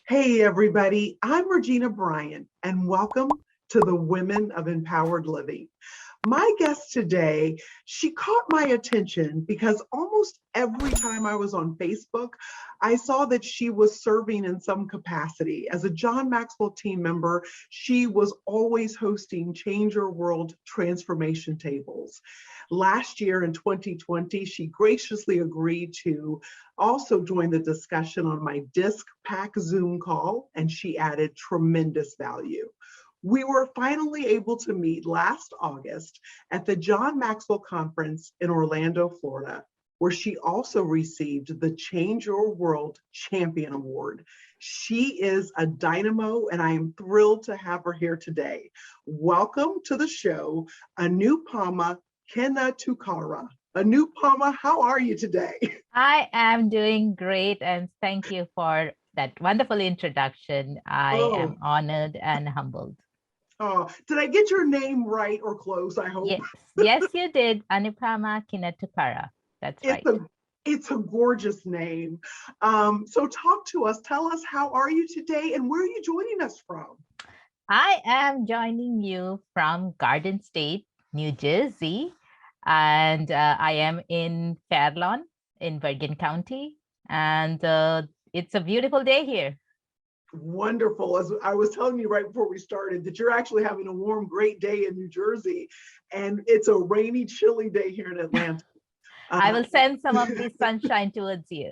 Hey, everybody, I'm Regina Bryan, and welcome to the Women of Empowered Living. My guest today, she caught my attention because almost every time I was on Facebook, I saw that she was serving in some capacity. As a John Maxwell team member, she was always hosting Change Your World transformation tables. Last year in 2020, she graciously agreed to also join the discussion on my Disc Pack Zoom call, and she added tremendous value. We were finally able to meet last August at the John Maxwell Conference in Orlando, Florida, where she also received the Change Your World Champion Award. She is a dynamo, and I am thrilled to have her here today. Welcome to the show, Anupama Kinatukara. Anupama, how are you today? I am doing great, and thank you for that wonderful introduction. I am Oh, honored and humbled. oh, did I get your name right or close? I hope. Yes, yes, you did. Anupama Kinatukara. That's It's right. a it's a gorgeous name. So talk to us. Tell us, how are you today, and where are you joining us from? I am joining you from Garden State, New Jersey, and I am in Fairlawn in Bergen County, and it's a beautiful day here. Wonderful. As I was telling you right before we started, that you're actually having a warm, great day in New Jersey, and it's a rainy, chilly day here in Atlanta. I Uh, will send some of the sunshine towards you.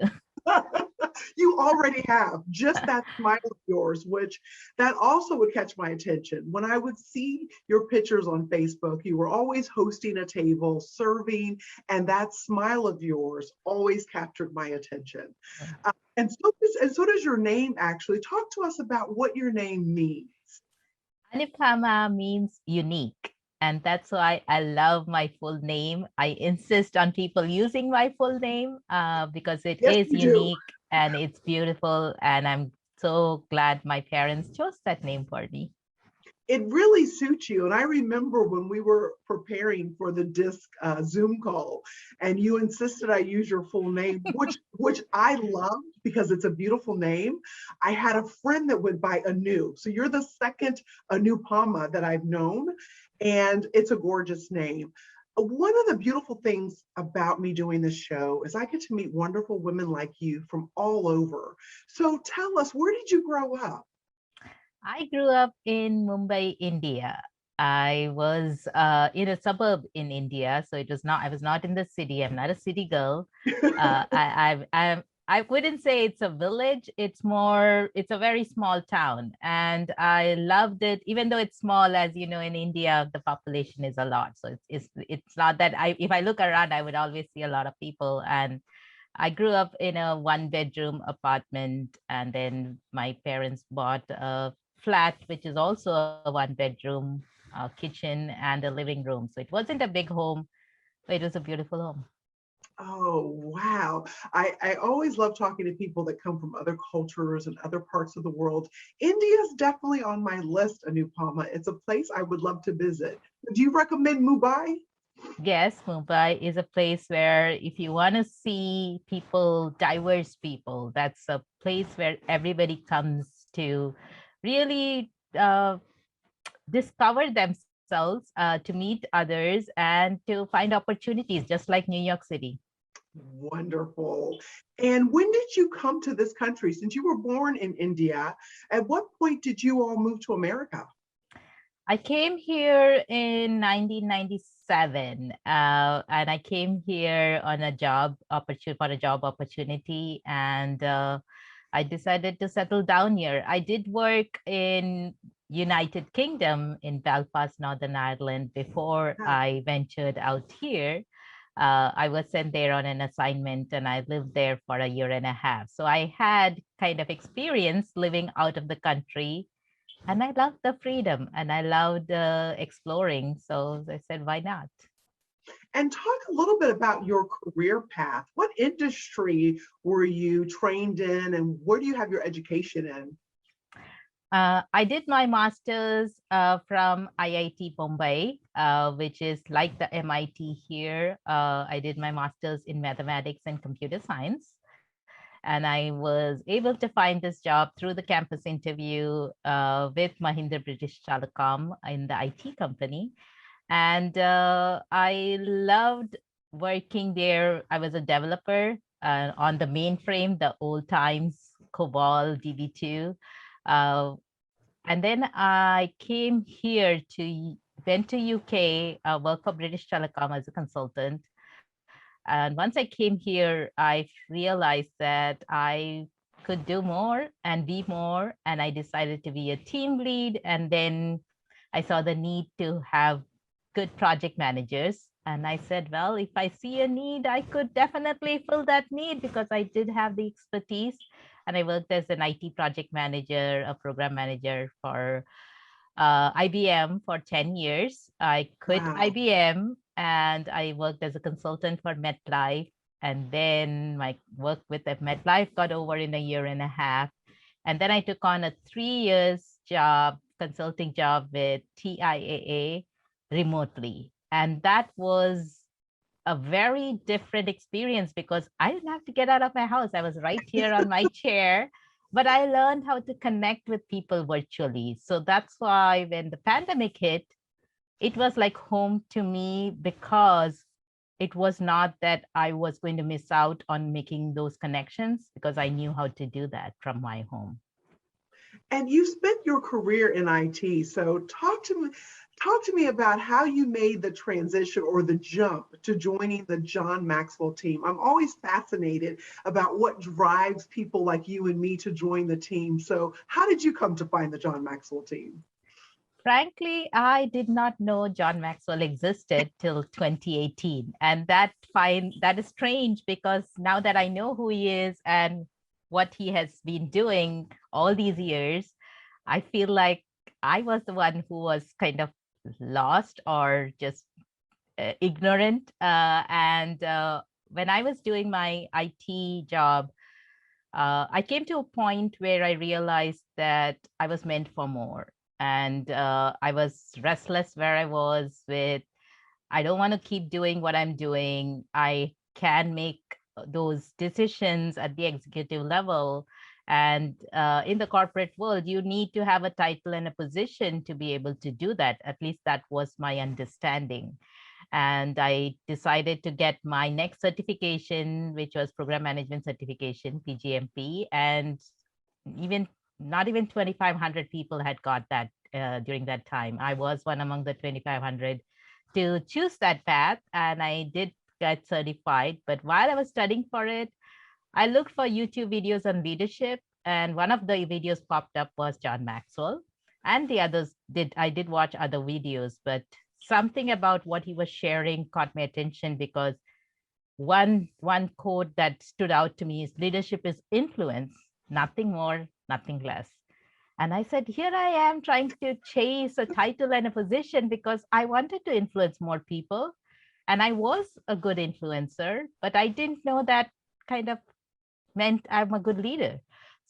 you already have just that smile of yours, which that also would catch my attention. When I would see your pictures on Facebook, you were always hosting a table, serving, and that smile of yours always captured my attention. And so does your name actually. Talk to us about what your name means. Anupama means unique. And that's why I love my full name. I insist on people using my full name because it Yes, is you do. unique and it's beautiful. And I'm so glad my parents chose that name for me. It really suits you. And I remember when we were preparing for the disc Zoom call, and you insisted I use your full name, which I loved because it's a beautiful name. I had a friend that went by Anu. So you're the second Anupama that I've known, and it's a gorgeous name. One of the beautiful things about me doing this show is I get to meet wonderful women like you from all over. So tell us, where did you grow up? I grew up in Mumbai, India. I was in a suburb in India, so it was not. I was not in the city. I'm not a city girl. I wouldn't say it's a village. It's more. It's a very small town, and I loved it. Even though it's small, as you know, in India, the population is a lot. So it's not that I. If I look around, I would always see a lot of people, and I grew up in a one-bedroom apartment, and then my parents bought a flat, which is also a one-bedroom kitchen and a living room. So it wasn't a big home, but it was a beautiful home. Oh, wow. I always love talking to people that come from other cultures and other parts of the world. India is definitely on my list, Anupama. It's a place I would love to visit. Do you recommend Mumbai? Yes, Mumbai is a place where if you want to see people, diverse people, that's a place where everybody comes to really discover themselves, to meet others, and to find opportunities, just like New York City. Wonderful. And when did you come to this country? Since you were born in India, at what point did you all move to America? I came here in 1997, and I came here on a job opportunity for a job opportunity, and I decided to settle down here. I did work in United Kingdom in Belfast, Northern Ireland before Yeah. I ventured out here. I was sent there on an assignment and I lived there for a year and a half. So I had kind of experience living out of the country, and I loved the freedom and I loved exploring. So I said, why not? And talk a little bit about your career path. What industry were you trained in, and where do you have your education in? I did my master's from IIT Mumbai, which is like the MIT here. I did my master's in mathematics and computer science. And I was able to find this job through the campus interview with Mahindra British Telecom in the IT company. And I loved working there. I was a developer on the mainframe, the old times COBOL DB2. Uh, and then I came here went to UK, work for British Telecom as a consultant. And once I came here, I realized that I could do more and be more. And I decided to be a team lead. And then I saw the need to have good project managers. And I said, well, if I see a need, I could definitely fill that need because I did have the expertise. And I worked as an IT project manager, a program manager for IBM for 10 years. I quit Wow. IBM and I worked as a consultant for MetLife. And then my work with the MetLife got over in a year and a half. And then I took on a 3 years job, consulting job with TIAA remotely. And that was a very different experience because I didn't have to get out of my house. I was right here on my chair, but I learned how to connect with people virtually. So that's why when the pandemic hit, it was like home to me because it was not that I was going to miss out on making those connections because I knew how to do that from my home. And you spent your career in IT. So talk to me about how you made the transition or the jump to joining the John Maxwell team. I'm always fascinated about what drives people like you and me to join the team. So how did you come to find the John Maxwell team? Frankly, I did not know John Maxwell existed till 2018. And that is strange because now that I know who he is and what he has been doing all these years, I feel like I was the one who was kind of lost or just ignorant. And when I was doing my IT job, I came to a point where I realized that I was meant for more. And I was restless where I was with, I don't want to keep doing what I'm doing. I can make those decisions at the executive level. And in the corporate world, you need to have a title and a position to be able to do that. At least that was my understanding. And I decided to get my next certification, which was program management certification, PGMP. And even not even 2,500 people had got that during that time. I was one among the 2,500 to choose that path, and I did get certified. But while I was studying for it, I looked for YouTube videos on leadership, and one of the videos popped up was John Maxwell, and the others I did watch other videos, but something about what he was sharing caught my attention because one quote that stood out to me is leadership is influence, nothing more, nothing less. And I said, here I am trying to chase a title and a position because I wanted to influence more people. And I was a good influencer, but I didn't know that kind of meant I'm a good leader.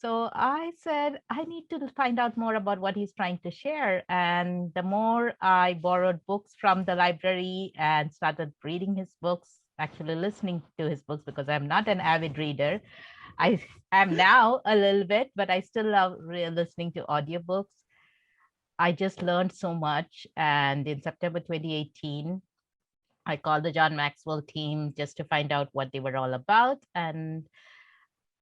So I said, I need to find out more about what he's trying to share. And the more I borrowed books from the library and started reading his books, actually listening to his books because I'm not an avid reader. I am now a little bit, but I still love listening to audiobooks. I just learned so much. And in September 2018, I called the John Maxwell team just to find out what they were all about. And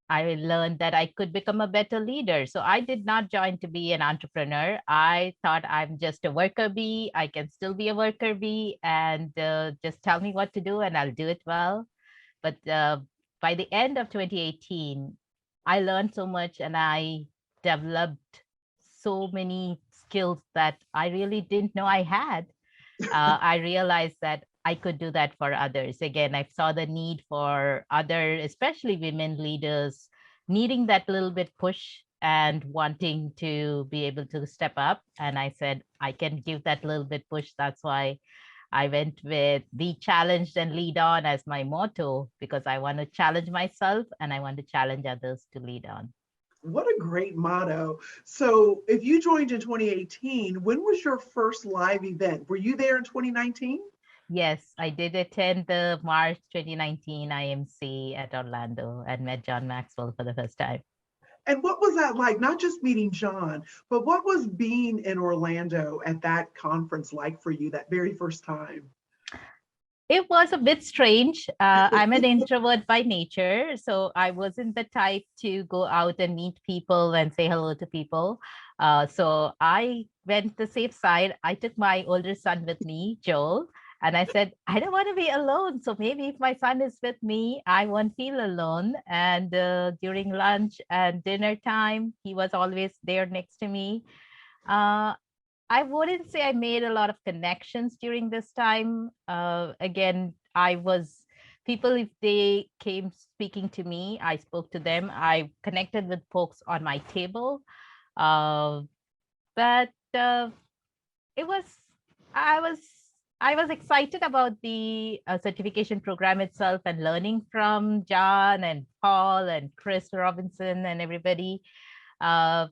I learned that I could become a better leader. So I did not join to be an entrepreneur. I thought I'm just a worker bee. I can still be a worker bee and just tell me what to do and I'll do it well. But by the end of 2018, I learned so much and I developed so many skills that I really didn't know I had. I realized that I could do that for others. Again, I saw the need for other, especially women leaders, needing that little bit push and wanting to be able to step up. And I said, I can give that little bit push. That's why I went with be challenged and lead on as my motto, because I want to challenge myself and I want to challenge others to lead on. What a great motto. So if you joined in 2018, when was your first live event? Were you there in 2019? Yes, I did attend the March 2019 IMC at Orlando and met John Maxwell for the first time. And what was that like? Not just meeting John, but what was being in Orlando at that conference like for you that very first time? It was a bit strange. I'm an introvert by nature, so I wasn't the type to go out and meet people and say hello to people. So I went the safe side. I took my older son with me, Joel, and I said, I don't want to be alone. So maybe if my son is with me, I won't feel alone. And during lunch and dinner time, he was always there next to me. Uh, I wouldn't say I made a lot of connections during this time. Again, people, if they came speaking to me, I spoke to them. I connected with folks on my table. Uh, but it was, I was, I was excited about the certification program itself and learning from John and Paul and Chris Robinson and everybody. Uh,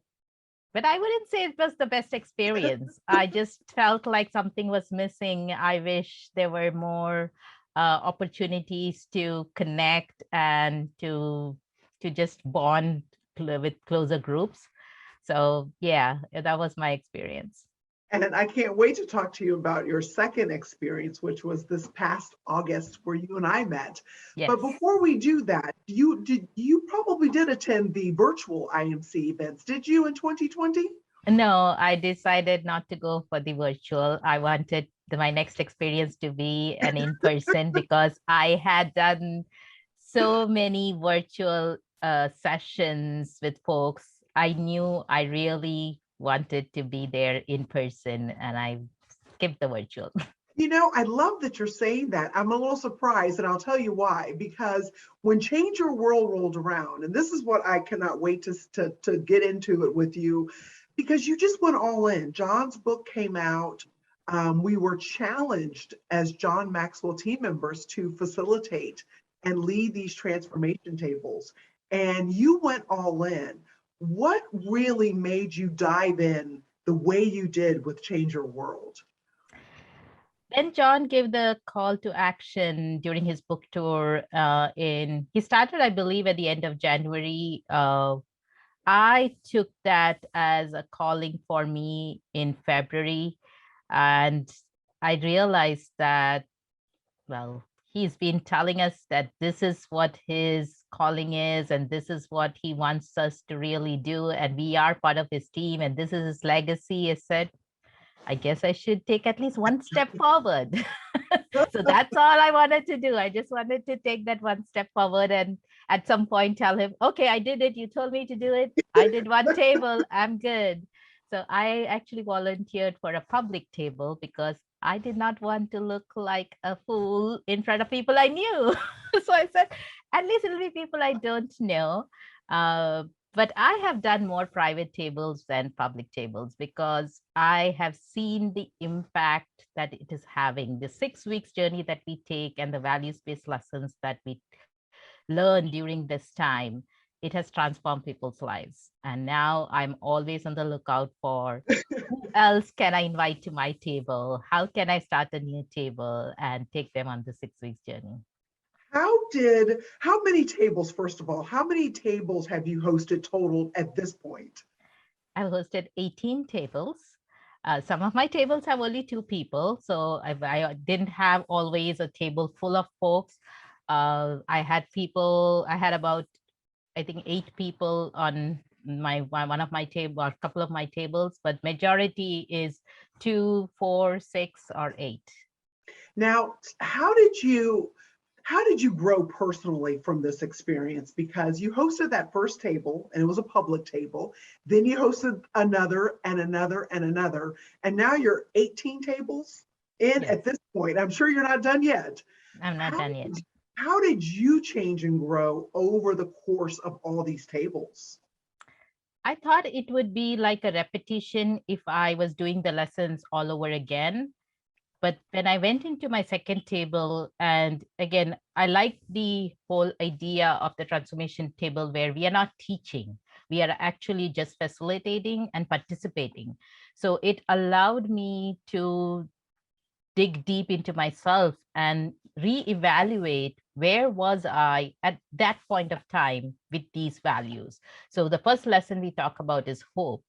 but I wouldn't say it was the best experience. I just felt like something was missing. I wish there were more opportunities to connect and to just bond with closer groups. So yeah, that was my experience. And I can't wait to talk to you about your second experience, which was this past August where you and I met. But Yes. before we do that, you probably did attend the virtual IMC events, did you in 2020? No, I decided not to go for the virtual. I wanted my next experience to be an in-person because I had done so many virtual sessions with folks. I knew I really wanted to be there in person and I skipped the virtual. You know, I love that you're saying that. I'm a little surprised, and I'll tell you why. Because when Change Your World rolled around, and this is what I cannot wait to get into it with you, because you just went all in. John's book came out. We were challenged as John Maxwell team members to facilitate and lead these transformation tables. And you went all in. What really made you dive in the way you did with Change Your World? Then John gave the call to action during his book tour. He started, I believe, at the end of January. I took that as a calling for me in February, and I realized that, well, he's been telling us that this is what his calling is, and this is what he wants us to really do, and we are part of his team, and this is his legacy. I said, I guess I should take at least one step forward. So that's all I wanted to do. I just wanted to take that one step forward and at some point tell him, okay, I did it. You told me to do it. I did one table. I'm good. So I actually volunteered for a public table because I did not want to look like a fool in front of people I knew. So I said, at least it'll be people I don't know. Uh, but I have done more private tables than public tables because I have seen the impact that it is having. The 6 weeks journey that we take and the values-based lessons that we learn during this time, it has transformed people's lives. And now I'm always on the lookout for who else can I invite to my table? How can I start a new table and take them on the 6 weeks journey? How many tables, first of all, how many tables have you hosted total at this point? I've hosted 18 tables. Some of my tables have only two people, so I didn't have always a table full of folks. I had about, I think, 8 people on one of my table, or a couple of my tables, but majority is 2, 4, 6, or 8. Now, how did you grow personally from this experience? Because you hosted that first table and it was a public table. Then you hosted another and another and another. And now you're 18 tables in Yes, at this point. I'm sure you're not done yet. I'm not How done yet. how did you change and grow over the course of all these tables? I thought it would be like a repetition if I was doing the lessons all over again. But when I went into my second table, and again, I like the whole idea of the transformation table where we are not teaching, we are actually just facilitating and participating. So it allowed me to dig deep into myself and reevaluate where was I at that point of time with these values. So the first lesson we talk about is hope.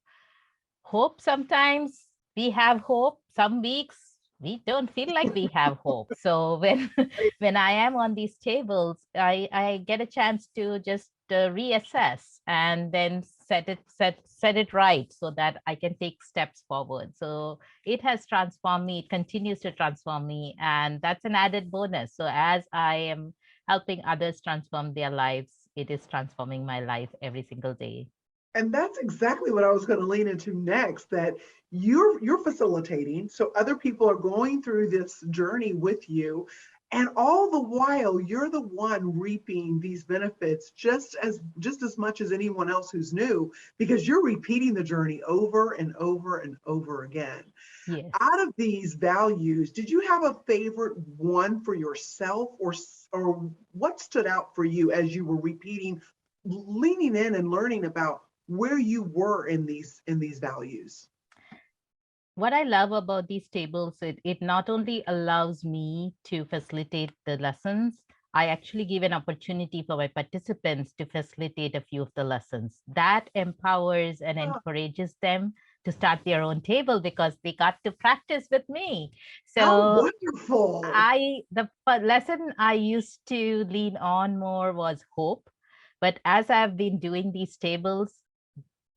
Hope, sometimes we have hope, some weeks we don't feel like we have hope. So when when I am on these tables, I get a chance to just reassess and then set it right so that I can take steps forward. So it has transformed me, it continues to transform me, and that's an added bonus. So as I am helping others transform their lives, it is transforming my life every single day. And that's exactly what I was going to lean into next, that you're facilitating, so other people are going through this journey with you, and all the while you're the one reaping these benefits just as much as anyone else who's new, because you're repeating the journey over and over and over again. Yes. Out of these values, did you have a favorite one for yourself, or what stood out for you as you were repeating, leaning in and learning about where you were in these values? What I love about these tables, it not only allows me to facilitate the lessons, I actually give an opportunity for my participants to facilitate a few of the lessons. That empowers and Ah, encourages them to start their own table because they got to practice with me. how So wonderful. the lesson I used to lean on more was hope. But as I've been doing these tables,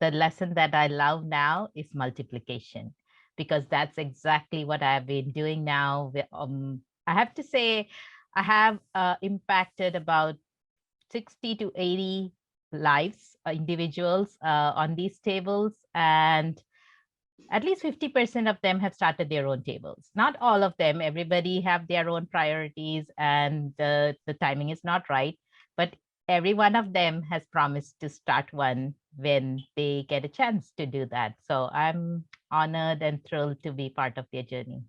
the lesson that I love now is multiplication, because that's exactly what I've been doing now. I have to say, I have impacted about 60 to 80 lives, individuals on these tables, and at least 50% of them have started their own tables. Not all of them, everybody have their own priorities and the timing is not right, but every one of them has promised to start one when they get a chance to do that. So I'm honored and thrilled to be part of their journey.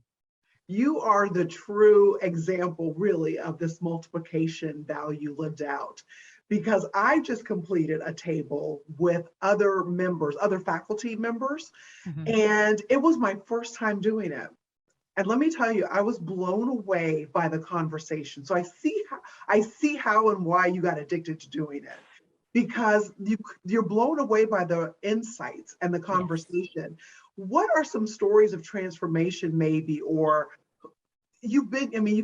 You are the true example, really, of this multiplication value lived out. Because I just completed a table with other members, other faculty members, Mhm. and it was my first time doing it. And let me tell you, I was blown away by the conversation. So I see how and why you got addicted to doing it, because you're blown away by the insights and the Yes. conversation. What are some stories of transformation, maybe, or you've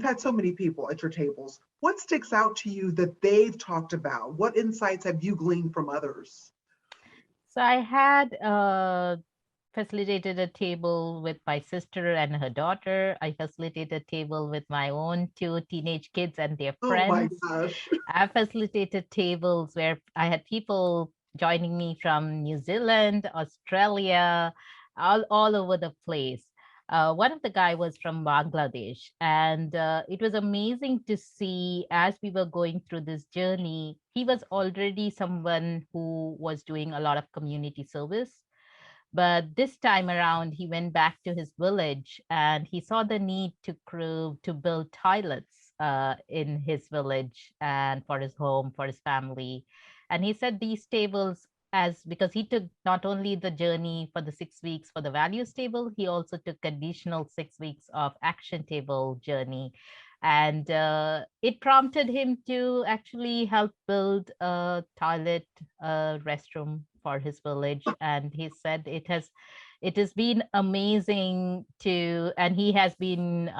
had so many people at your tables. What sticks out to you that they've talked about? What insights have you gleaned from others? So I had facilitated a table with my sister and her daughter. I facilitated a table with my own two teenage kids and their Oh my friends. gosh. I facilitated tables where I had people joining me from New Zealand, Australia, all over the place. One of the guy was from Bangladesh, and it was amazing to see as we were going through this journey. He was already someone who was doing a lot of community service, but this time around, he went back to his village and he saw the need to build toilets in his village and for his home, for his family. And he said these tables, as because he took not only the journey for the 6 weeks for the values table, he also took additional 6 weeks of action table journey. And it prompted him to actually help build a toilet, a restroom for his village. And he said it has been amazing to, and he has been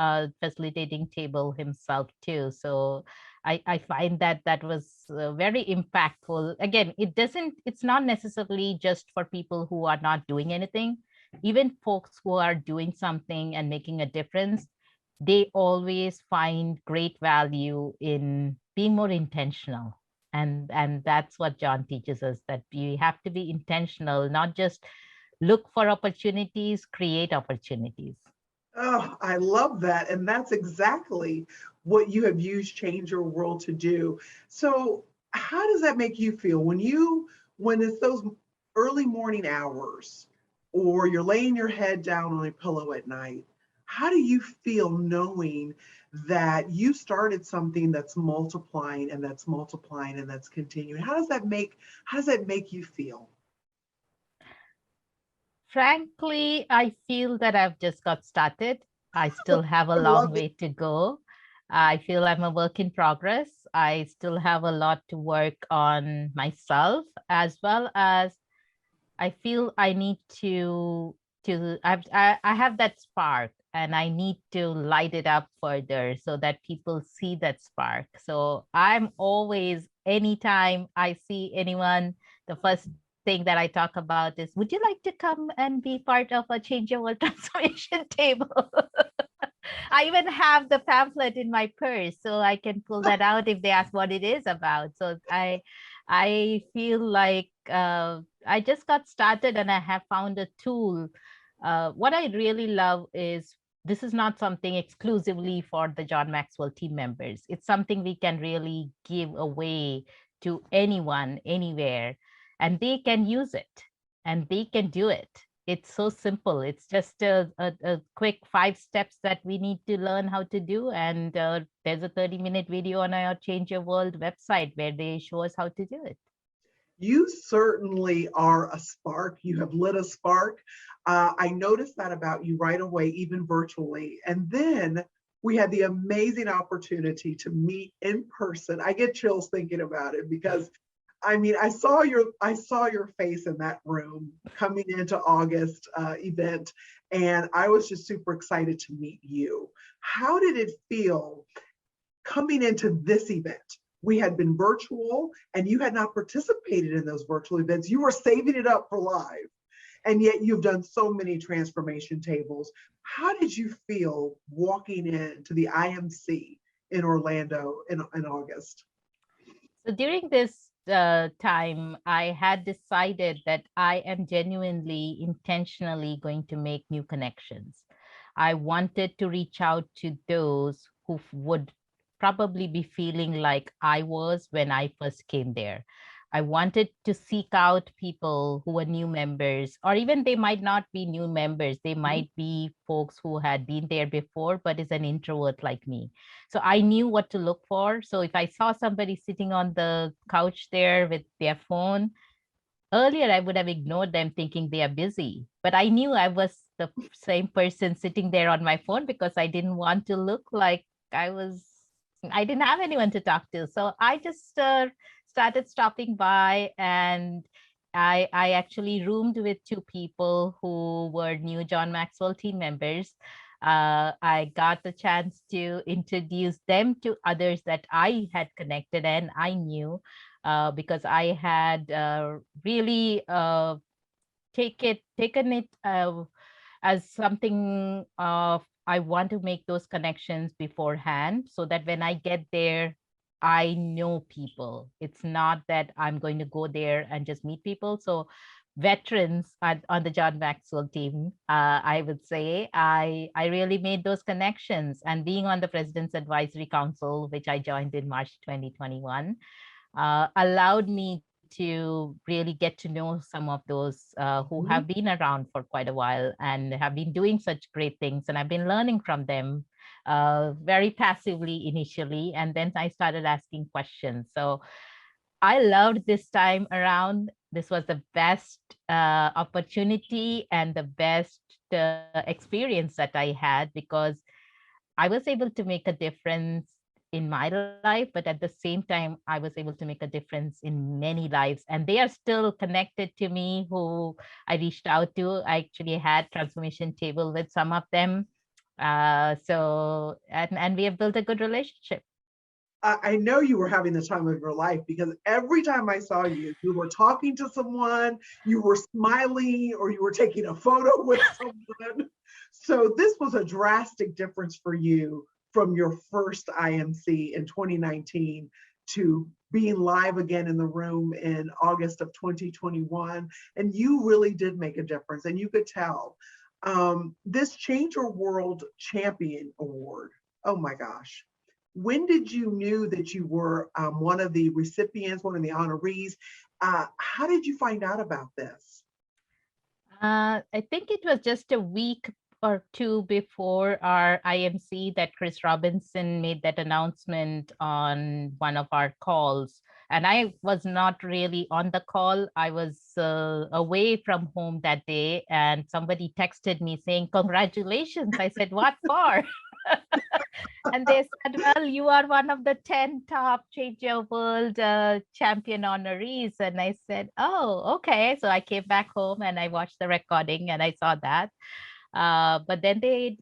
facilitating table himself too. So I find that that was very impactful. Again, it's not necessarily just for people who are not doing anything. Even folks who are doing something and making a difference, they always find great value in being more intentional. And that's what John teaches us, that you have to be intentional, not just look for opportunities, create opportunities. Oh, I love that. And that's exactly what you have used Change Your World to do. So, how does that make you feel when it's those early morning hours, or you're laying your head down on a pillow at night? How do you feel knowing that you started something that's multiplying and that's multiplying and that's continuing? How does that make you feel? Frankly, I feel that I've just got started. I still have a I long love it. way to go. I feel I'm a work in progress. I still have a lot to work on myself, as well as I feel I need I have that spark and I need to light it up further so that people see that spark. So I'm always, anytime I see anyone, the first thing that I talk about is, would you like to come and be part of a change your world transformation table? I even have the pamphlet in my purse, so I can pull that out if they ask what it is about. So I feel like I just got started and I have found a tool. What I really love is this is not something exclusively for the John Maxwell team members. It's something we can really give away to anyone, anywhere, and they can use it and they can do it. It's so simple. It's just a quick 5 steps that we need to learn how to do. And there's a 30-minute video on our Change Your World website where they show us how to do it. You certainly are a spark. You have lit a spark. I noticed that about you right away, even virtually. And then we had the amazing opportunity to meet in person. I get chills thinking about it because I mean, I saw your face in that room coming into August event, and I was just super excited to meet you. How did it feel coming into this event? We had been virtual, and you had not participated in those virtual events. You were saving it up for live, and yet you've done so many transformation tables. How did you feel walking into the IMC in Orlando in August? So during this time, I had decided that I am genuinely, intentionally going to make new connections. I wanted to reach out to those who would probably be feeling like I was when I first came there. I wanted to seek out people who were new members, or even they might not be new members. They might be folks who had been there before, but is an introvert like me. So I knew what to look for. So if I saw somebody sitting on the couch there with their phone, earlier I would have ignored them thinking they are busy. But I knew I was the same person sitting there on my phone because I didn't want to look like I was, I didn't have anyone to talk to. So I just started stopping by, and I actually roomed with 2 people who were new John Maxwell team members. I got the chance to introduce them to others that I had connected and I knew, because I had really taken it as something of, I want to make those connections beforehand so that when I get there, I know people. It's not that I'm going to go there and just meet people. So veterans on the John Maxwell team, I would say I really made those connections. And being on the President's Advisory Council, which I joined in March 2021, allowed me to really get to know some of those who have been around for quite a while and have been doing such great things. And I've been learning from them very passively initially. And then I started asking questions. So I loved this time around. This was the best opportunity and the best experience that I had, because I was able to make a difference in my life, but at the same time, I was able to make a difference in many lives. And they are still connected to me, who I reached out to. I actually had transformation table with some of them. And we have built a good relationship. I know you were having the time of your life because every time I saw you, you were talking to someone, you were smiling, or you were taking a photo with someone. So this was a drastic difference for you from your first IMC in 2019 to being live again in the room in August of 2021. And you really did make a difference, and you could tell. This Change Your World Champion Award, oh my gosh. When did you knew that you were one of the recipients, one of the honorees? How did you find out about this? I think it was just a week or two before our IMC that Chris Robinson made that announcement on one of our calls. And I was not really on the call. I was away from home that day, and somebody texted me saying, "Congratulations." I said, "What for?" And they said, "Well, you are one of the 10 top Change Your World champion honorees." And I said, "Oh, okay." So I came back home and I watched the recording and I saw that. But then they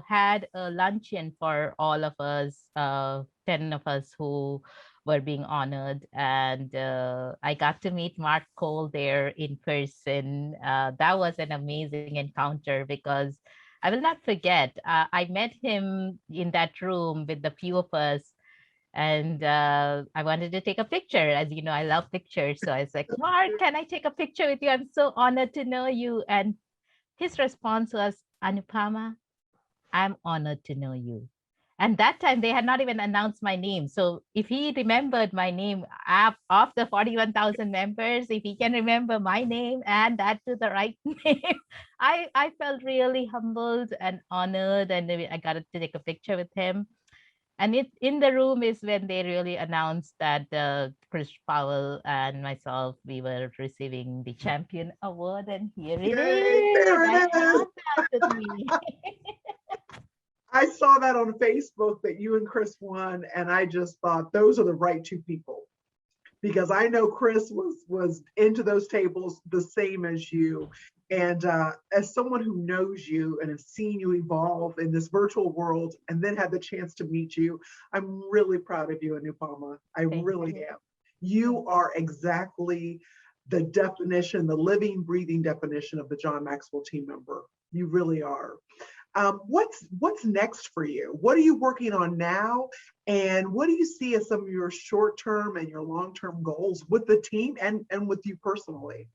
had a luncheon for all of us, 10 of us who were being honored. And I got to meet Mark Cole there in person. That was an amazing encounter because I will not forget. I met him in that room with the few of us, and I wanted to take a picture. As you know, I love pictures. So I was like, "Mark, can I take a picture with you? I'm so honored to know you." And his response was, "Anupama, I'm honored to know you." And that time they had not even announced my name. So if he remembered my name of the 41,000 members, if he can remember my name and that to the right name, I felt really humbled and honored. And I got to take a picture with him. And it in the room is when they really announced that Chris Powell and myself, we were receiving the champion award, and here it Yay, is. there I it is. have that with me. I saw that on Facebook that you and Chris won, and I just thought those are the right two people, because I know Chris was into those tables the same as you. And as someone who knows you and has seen you evolve in this virtual world and then had the chance to meet you, I'm really proud of you, Anupama. I Thank really you. am. You are exactly the definition, the living, breathing definition of the John Maxwell team member. You really are. What's next for you? What are you working on now? And what do you see as some of your short-term and your long-term goals with the team and with you personally?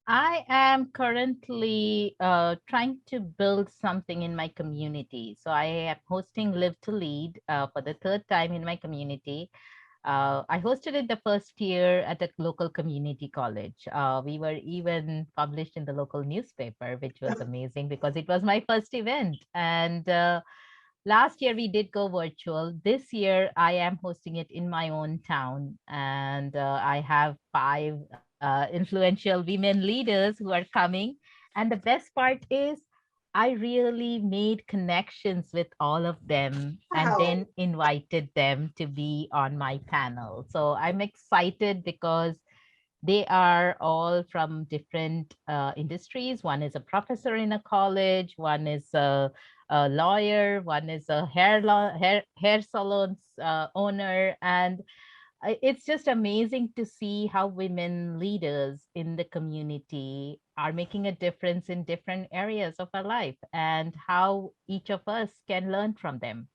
I am currently trying to build something in my community. So I am hosting Live to Lead for the third time in my community. I hosted it the first year at a local community college. We were even published in the local newspaper, which was amazing because it was my first event. And last year we did go virtual. This year I am hosting it in my own town, and I have five influential women leaders who are coming. And the best part is, I really made connections with all of them and Wow. then invited them to be on my panel. So I'm excited because they are all from different industries. One is a professor in a college, one is a lawyer, one is a hair salon owner. And it's just amazing to see how women leaders in the community are making a difference in different areas of our life and how each of us can learn from them.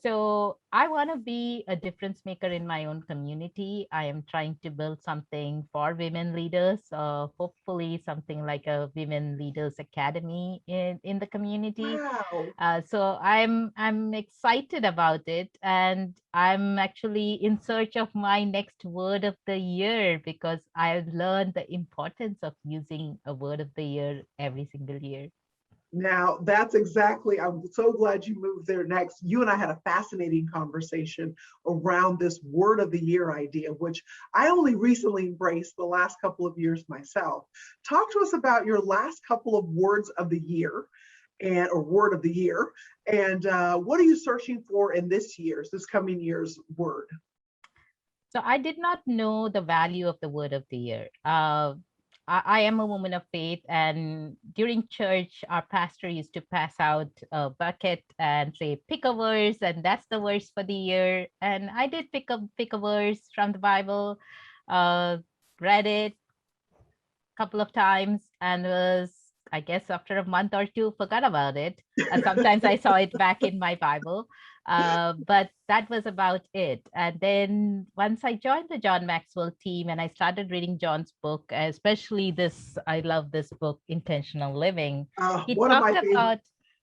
So I want to be a difference maker in my own community. I am trying to build something for women leaders, hopefully something like a Women Leaders Academy in the community. Wow. So I'm excited about it, and I'm actually in search of my next word of the year because I've learned the importance of using a word of the year every single year. Now, that's exactly, I'm so glad you moved there next. You and I had a fascinating conversation around this word of the year idea, which I only recently embraced the last couple of years myself. Talk to us about your last couple of words of the year and or word of the year, and what are you searching for in this coming year's word? So I did not know the value of the word of the year. I am a woman of faith, and during church, our pastor used to pass out a bucket and say, "Pick a verse," and that's the verse for the year. And I did pick a verse from the Bible, uh, read it a couple of times, and was, I guess, after a month or two, forgot about it. Sometimes I saw it back in my Bible, but that was about it. And then once I joined the John Maxwell team and I started reading John's book, especially this, I love this book, Intentional Living. He One of my talked favorite. about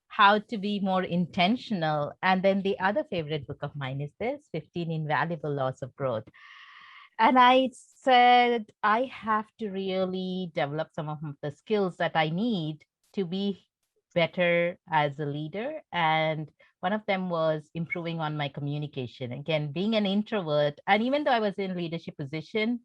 how to be more intentional. And then the other favorite book of mine is this, 15 Invaluable Laws of Growth. And I said, I have to really develop some of the skills that I need to be better as a leader. And one of them was improving on my communication. Again, being an introvert, and even though I was in leadership position,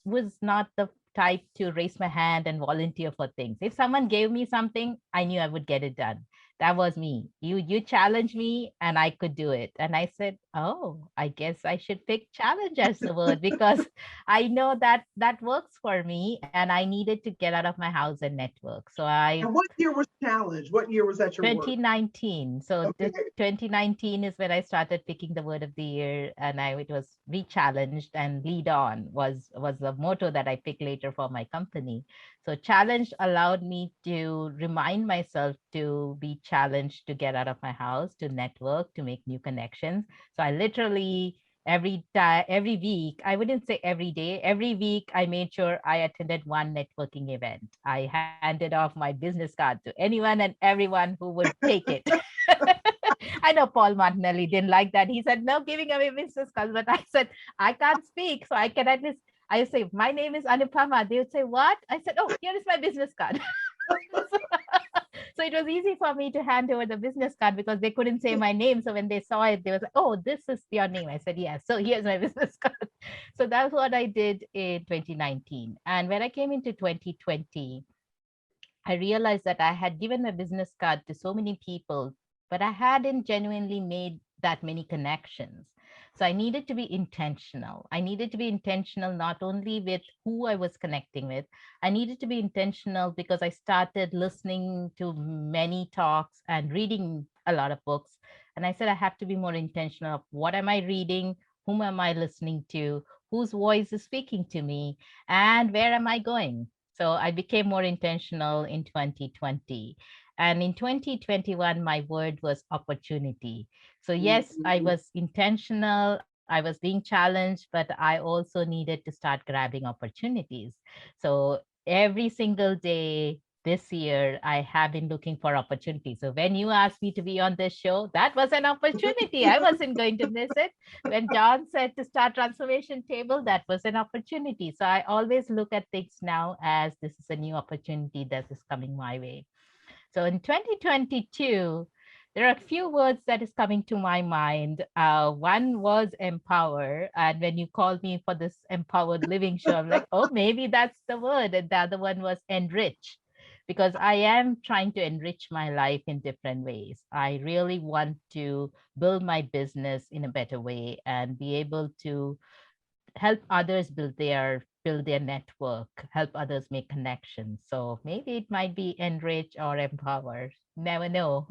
was not the type to raise my hand and volunteer for things. If someone gave me something, I knew I would get it done. That was me. You challenged me and I could do it. And I said, "Oh, I guess I should pick challenge as the word because I know that that works for me and I needed to get out of my house and network." So I And what year was challenge? What year was that your word? 2019. So Okay. 2019 is when I started picking the word of the year, and it was be challenged and lead on was the motto that I picked later for my company. So challenged allowed me to remind myself to be challenged to get out of my house, to network, to make new connections. So I literally every week, I wouldn't say every day, every week I made sure I attended one networking event. I handed off my business card to anyone and everyone who would take it. I know Paul Martinelli didn't like that. He said, "No giving away business cards." But I said, "I can't speak, so I can at least." I say, "My name is Anupama." They would say, "What?" I said, "Oh, here is my business card." So it was easy for me to hand over the business card because they couldn't say my name. So when they saw it, they was like, "Oh, this is your name." I said, "Yes." So here's my business card. So that's what I did in 2019. And when I came into 2020, I realized that I had given my business card to so many people, but I hadn't genuinely made that many connections. So I needed to be intentional. I needed to be intentional not only with who I was connecting with, I needed to be intentional because I started listening to many talks and reading a lot of books. And I said, I have to be more intentional of what am I reading? Whom am I listening to? Whose voice is speaking to me? And where am I going? So I became more intentional in 2020. And in 2021, my word was opportunity. So, yes, I Mhm. was intentional, I was being challenged, but I also needed to start grabbing opportunities. So, every single day this year, I have been looking for opportunities. So, when you asked me to be on this show, that was an opportunity. I wasn't going to miss it. When John said to start transformation table, that was an opportunity. So I always look at things now as this is a new opportunity that is coming my way. So in 2022, there are a few words that is coming to my mind. One was empower, and when you called me for this empowered living show, I'm like, oh, maybe that's the word. And the other one was enrich, because I am trying to enrich my life in different ways. I really want to build my business in a better way and be able to help others build their network, help others make connections. So maybe it might be enrich or empower. Never know.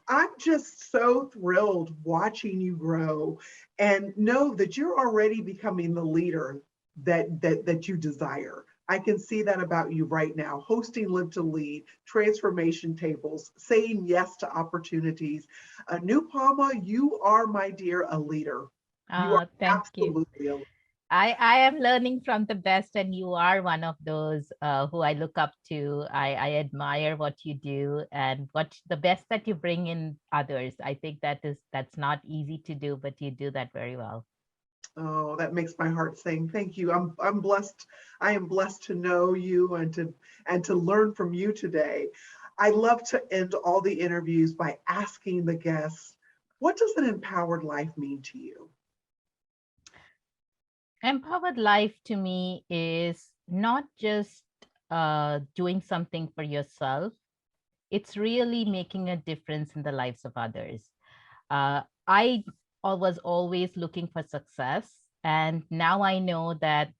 I'm just so thrilled watching you grow and know that you're already becoming the leader that you desire. I can see that about you right now, hosting Live to Lead, transformation tables, saying yes to opportunities. New Palma, you are, my dear, a leader. You are Thank you. absolutely a leader. I am learning from the best, and you are one of those who I look up to. I admire what you do and what the best that you bring in others. I think that's not easy to do, but you do that very well. Oh, that makes my heart sing. Thank you. I'm blessed. I am blessed to know you and to learn from you today. I love to end all the interviews by asking the guests, what does an empowered life mean to you? Empowered life to me is not just doing something for yourself, it's really making a difference in the lives of others. I was always looking for success, and now I know that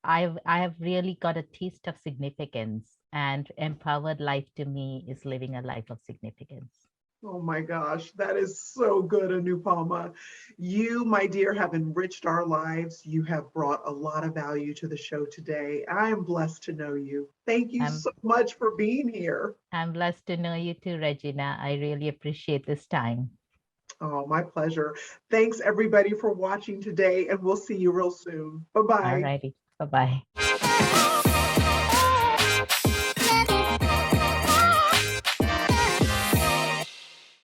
I have really got a taste of significance, and empowered life to me is living a life of significance. Oh my gosh, that is so good, Anupama. You, my dear, have enriched our lives. You have brought a lot of value to the show today. I am blessed to know you. Thank you I'm so much for being here. I'm blessed to know you too, Regina. I really appreciate this time. Oh, my pleasure. Thanks everybody for watching today, and we'll see you real soon. Bye All bye. righty. Bye bye.